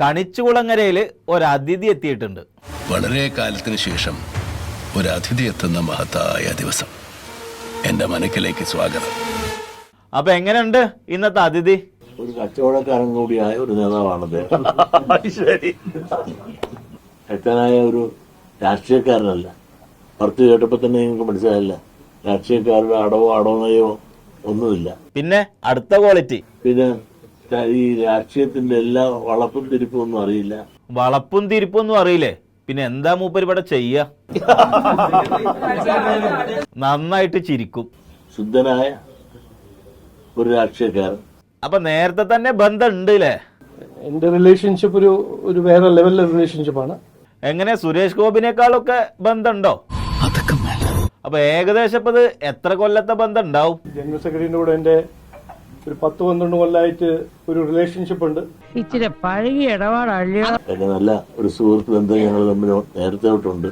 കണിച്ചുകുളങ്ങരയിൽ ഒരതിഥി എത്തിയിട്ടുണ്ട്. വളരെ കാലത്തിന് ശേഷം ഒരു അതിഥി എത്തുന്ന മഹത്തായ ദിവസം. എൻ്റെ മനക്കിലേക്ക് സ്വാഗതം. അപ്പൊ എങ്ങനെയുണ്ട് ഇന്നത്തെ അതിഥി? ഒരു കച്ചവടക്കാരൻ കൂടിയായ ഒരു നേതാവാണത്. ശക്തനായ ഒരു രാഷ്ട്രീയക്കാരനല്ല. പുറത്ത് കേട്ടപ്പോ തന്നെ നിങ്ങൾക്ക് മനസ്സിലായില്ല, രാഷ്ട്രീയക്കാരുടെ അടവോ ഒന്നുമില്ല. പിന്നെ അടുത്ത ക്വാളിറ്റി, പിന്നെ ഈ രാഷ്ട്രീയത്തിന്റെ എല്ലാ വളപ്പും തിരിപ്പും ഒന്നും അറിയില്ല. വളപ്പും തിരിപ്പൊന്നും അറിയില്ലേ? പിന്നെ എന്താ മൂപ്പര് ഇവിടെ ചെയ്യ? നന്നായിട്ട് ചിരിക്കും. ശുദ്ധനായ ഒരു രാഷ്ട്രീയക്കാരൻ. അപ്പൊ നേരത്തെ തന്നെ ബന്ധം ഉണ്ട് അല്ലേ? എന്റെ റിലേഷൻഷിപ്പ് ഒരു വേറെ ലെവലിലെ റിലേഷൻഷിപ്പാണ്. എങ്ങനെ സുരേഷ് ഗോപിനേക്കാളൊക്കെ ബന്ധമുണ്ടോ? അപ്പൊ ഏകദേശം ഇപ്പൊ ഇത് എത്ര കൊല്ലത്തെ ബന്ധം ഉണ്ടാവും? ജനറൽ സെക്രട്ടറിന്റെ കൂടെ എന്റെ ഒരു 10-12 കൊല്ലമായിട്ട് ഒരു റിലേഷൻഷിപ്പ് ഉണ്ട്. ഇച്ചിരി പഴകിയ ഇടപാടല്ലോ. പിന്നെ നല്ല ഒരു സുഹൃത്ത് ബന്ധം ഞങ്ങൾ തമ്മിൽ നേരത്തെ തൊട്ടുണ്ട്.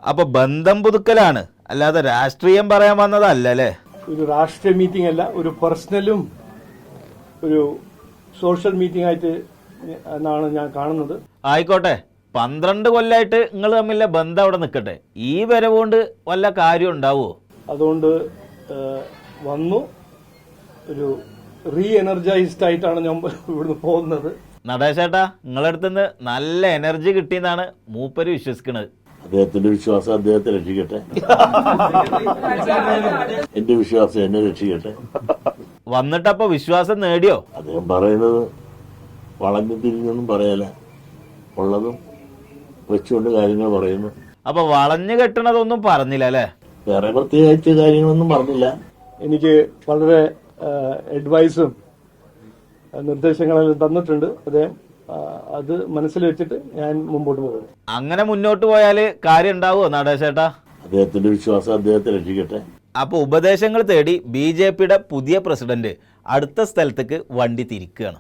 അപ്പൊ ബന്ധം പുതുക്കലാണ്, അല്ലാതെ രാഷ്ട്രീയം പറയാൻ വന്നതല്ലേ? ഒരു രാഷ്ട്രീയ മീറ്റിംഗ് അല്ല, ഒരു പേഴ്സണലും ഒരു സോഷ്യൽ മീറ്റിംഗ് ആയിട്ട് എന്നാണ് ഞാൻ കാണുന്നത്. ആയിക്കോട്ടെ, 12 കൊല്ലമായിട്ട് നിങ്ങൾ തമ്മിലെ ബന്ധം അവിടെ നിൽക്കട്ടെ. ഈ വരവുകൊണ്ട് വല്ല കാര്യം ഉണ്ടാവുമോ? അതുകൊണ്ട് വന്നു ഒരു റീ എനർജൈസ്ഡ് ആയിട്ടാണ് ഞാൻ ഇവിടുന്ന് പോകുന്നത്. നടേശേട്ടാ, നിങ്ങളുടെ അടുത്തുനിന്ന് നല്ല എനർജി കിട്ടിയെന്നാണ് മൂപ്പര് വിശ്വസിക്കുന്നത്. അദ്ദേഹത്തിന്റെ വിശ്വാസം അദ്ദേഹത്തെ രക്ഷിക്കട്ടെ, എന്റെ വിശ്വാസം എന്നെ രക്ഷിക്കട്ടെ. വന്നിട്ടപ്പോ വിശ്വാസം നേടിയോ? അദ്ദേഹം പറയുന്നത് വളഞ്ഞു തിരിഞ്ഞൊന്നും പറയല, ഉള്ളതും വെച്ചുകൊണ്ട് കാര്യങ്ങൾ പറയുന്നു. അപ്പൊ വളഞ്ഞു കെട്ടണതൊന്നും പറഞ്ഞില്ല അല്ലേ? വേറെ പ്രത്യേകിച്ച് കാര്യങ്ങളൊന്നും പറഞ്ഞില്ല. എനിക്ക് വളരെ അഡ്വൈസും നിർദ്ദേശങ്ങളെല്ലാം തന്നിട്ടുണ്ട് അദ്ദേഹം. അത് മനസ്സിൽ വെച്ചിട്ട് ഞാൻ മുമ്പോട്ട് പോകും. അങ്ങനെ മുന്നോട്ട് പോയാല് കാര്യം ഉണ്ടാവുമോ നടേശേട്ടാ? അദ്ദേഹത്തിന്റെ വിശ്വാസം അദ്ദേഹത്തെ രക്ഷിക്കട്ടെ. അപ്പൊ ഉപദേശങ്ങൾ തേടി BJPയുടെ പുതിയ പ്രസിഡന്റ് അടുത്ത സ്ഥലത്തേക്ക് വണ്ടി തിരിക്കുകയാണ്.